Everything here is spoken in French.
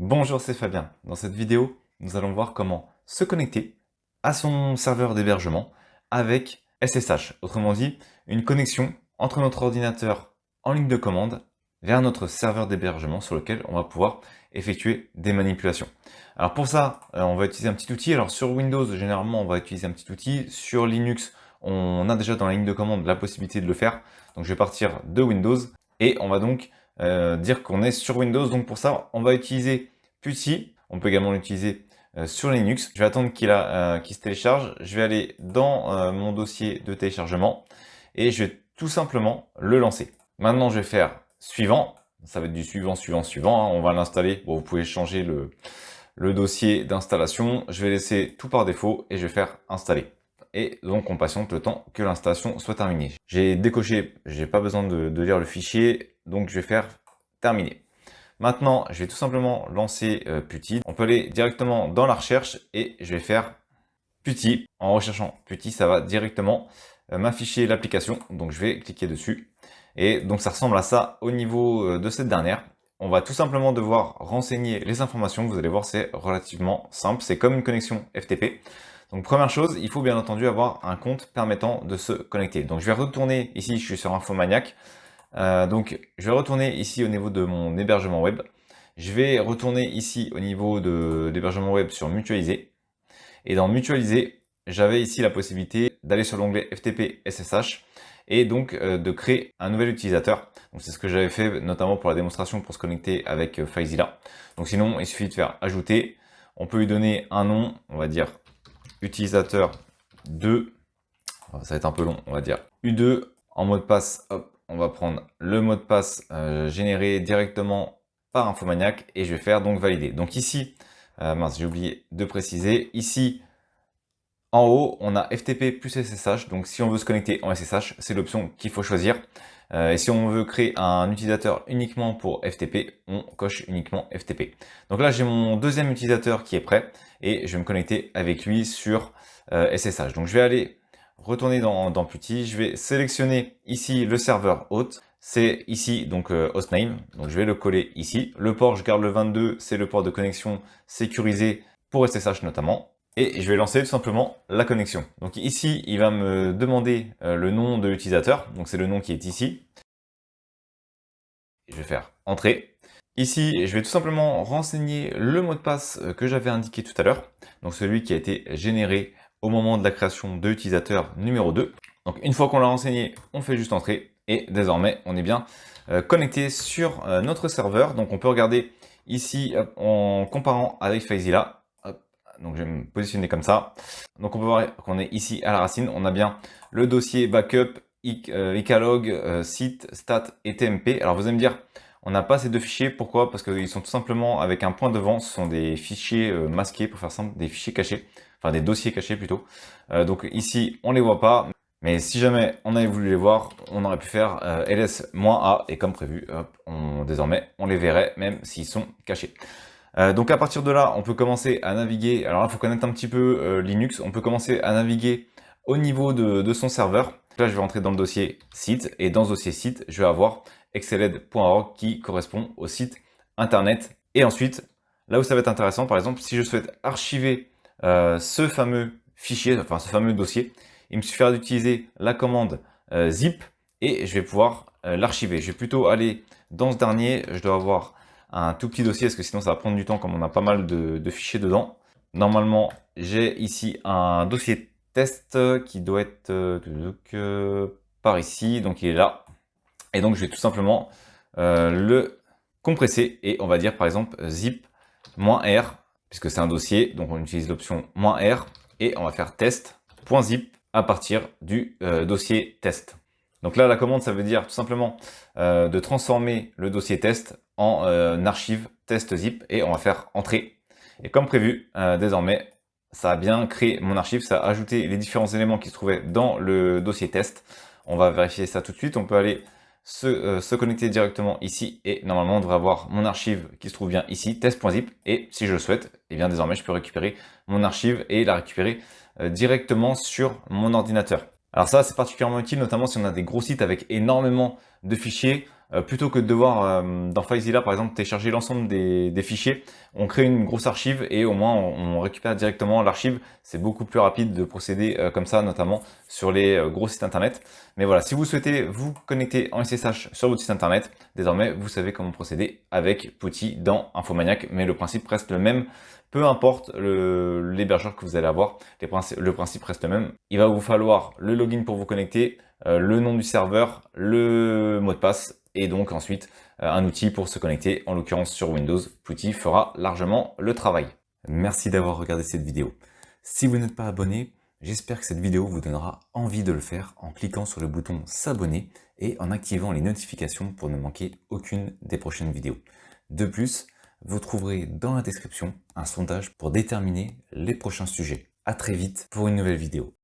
Bonjour, c'est Fabien. Dans cette vidéo, nous allons voir comment se connecter à son serveur d'hébergement avec SSH. Autrement dit, une connexion entre notre ordinateur en ligne de commande vers notre serveur d'hébergement sur lequel on va pouvoir effectuer des manipulations. Alors pour ça, on va utiliser un petit outil. Alors sur Windows, généralement, on va utiliser un petit outil. Sur Linux, on a déjà dans la ligne de commande la possibilité de le faire. Donc je vais partir de Windows et on va donc dire qu'on est sur Windows. Donc pour ça, on va utiliser PuTTY. On peut également l'utiliser sur Linux. Je vais attendre qu'il se télécharge. Je vais aller dans mon dossier de téléchargement et je vais tout simplement le lancer. Maintenant, je vais faire suivant. Ça va être du suivant, suivant, suivant. On va l'installer. Bon, vous pouvez changer le dossier d'installation. Je vais laisser tout par défaut et je vais faire installer. Et donc on patiente le temps que l'installation soit terminée. J'ai décoché, j'ai pas besoin de lire le fichier, donc je vais faire terminer. Maintenant, je vais tout simplement lancer PuTTY. On peut aller directement dans la recherche et je vais faire PuTTY. En recherchant PuTTY, ça va directement m'afficher l'application. Donc je vais cliquer dessus. Et donc ça ressemble à ça au niveau de cette dernière. On va tout simplement devoir renseigner les informations. Vous allez voir, c'est relativement simple. C'est comme une connexion FTP. Donc première chose, il faut bien entendu avoir un compte permettant de se connecter. Donc je vais retourner ici, je suis sur Infomaniac. Donc je vais retourner ici au niveau de mon hébergement web. Je vais retourner ici au niveau de l'hébergement web sur Mutualiser. Et dans Mutualiser, j'avais ici la possibilité d'aller sur l'onglet FTP SSH et donc de créer un nouvel utilisateur. Donc c'est ce que j'avais fait notamment pour la démonstration pour se connecter avec FileZilla. Donc sinon, il suffit de faire ajouter. On peut lui donner un nom, on va dire utilisateur 2. Ça va être un peu long, on va dire U2 en mot de passe. Hop, on va prendre le mot de passe généré directement par Infomaniac et je vais faire donc valider. Donc ici, mince, j'ai oublié de préciser, ici en haut, on a FTP plus SSH. Donc si on veut se connecter en SSH, c'est l'option qu'il faut choisir. Et si on veut créer un utilisateur uniquement pour FTP, on coche uniquement FTP. Donc là, j'ai mon deuxième utilisateur qui est prêt et je vais me connecter avec lui sur SSH. Donc je vais aller retourner dans PuTTY. Je vais sélectionner ici le serveur hôte. C'est ici donc hostname. Donc je vais le coller ici. Le port, je garde le 22. C'est le port de connexion sécurisé pour SSH notamment. Et je vais lancer tout simplement la connexion. Donc ici, il va me demander le nom de l'utilisateur. Donc c'est le nom qui est ici. Je vais faire entrer. Ici, je vais tout simplement renseigner le mot de passe que j'avais indiqué tout à l'heure. Donc celui qui a été généré au moment de la création de l'utilisateur numéro 2. Donc une fois qu'on l'a renseigné, on fait juste entrer. Et désormais, on est bien connecté sur notre serveur. Donc on peut regarder ici en comparant avec FileZilla. Donc je vais me positionner comme ça. Donc on peut voir qu'on est ici à la racine. On a bien le dossier backup, icalog, site, stat et tmp. Alors vous allez me dire, on n'a pas ces deux fichiers. Pourquoi? Parce qu'ils sont tout simplement avec un point devant. Ce sont des fichiers masqués, pour faire simple, des fichiers cachés. Enfin des dossiers cachés plutôt. Donc ici, on les voit pas. Mais si jamais on avait voulu les voir, on aurait pu faire ls-a et comme prévu, hop, désormais on les verrait même s'ils sont cachés. Donc à partir de là, on peut commencer à naviguer. Alors là, il faut connaître un petit peu Linux. On peut commencer à naviguer au niveau de son serveur. Là, je vais rentrer dans le dossier site. Et dans ce dossier site, je vais avoir exceled.org qui correspond au site internet. Et ensuite, là où ça va être intéressant, par exemple, si je souhaite archiver ce fameux fichier, enfin ce fameux dossier, il me suffira d'utiliser la commande zip et je vais pouvoir l'archiver. Je vais plutôt aller dans ce dernier. Je dois avoir un tout petit dossier parce que sinon ça va prendre du temps comme on a pas mal de fichiers dedans. Normalement, j'ai ici un dossier test qui doit être par ici, donc il est là. Et donc je vais tout simplement le compresser et on va dire par exemple zip-r puisque c'est un dossier, donc on utilise l'option "-r" et on va faire test.zip à partir du dossier test. Donc là, la commande, ça veut dire tout simplement de transformer le dossier test en archive test zip et on va faire entrer. Et comme prévu, désormais, ça a bien créé mon archive, ça a ajouté les différents éléments qui se trouvaient dans le dossier test. On va vérifier ça tout de suite. On peut aller se connecter directement ici et normalement on devrait avoir mon archive qui se trouve bien ici, test.zip. Et si je le souhaite, eh bien désormais je peux récupérer mon archive et la récupérer directement sur mon ordinateur. Alors ça, c'est particulièrement utile, notamment si on a des gros sites avec énormément de fichiers. plutôt que de devoir, dans FileZilla par exemple, télécharger l'ensemble des fichiers, on crée une grosse archive et au moins on récupère directement l'archive. C'est beaucoup plus rapide de procéder comme ça, notamment sur les gros sites internet. Mais voilà, si vous souhaitez vous connecter en SSH sur votre site internet, désormais vous savez comment procéder avec PuTTY dans Infomaniac, mais le principe reste le même. Peu importe l'hébergeur que vous allez avoir, le principe reste le même. Il va vous falloir le login pour vous connecter, le nom du serveur, le mot de passe et donc ensuite un outil pour se connecter. En l'occurrence sur Windows, PuTTY fera largement le travail. Merci d'avoir regardé cette vidéo. Si vous n'êtes pas abonné, j'espère que cette vidéo vous donnera envie de le faire en cliquant sur le bouton s'abonner et en activant les notifications pour ne manquer aucune des prochaines vidéos. De plus, vous trouverez dans la description un sondage pour déterminer les prochains sujets. À très vite pour une nouvelle vidéo.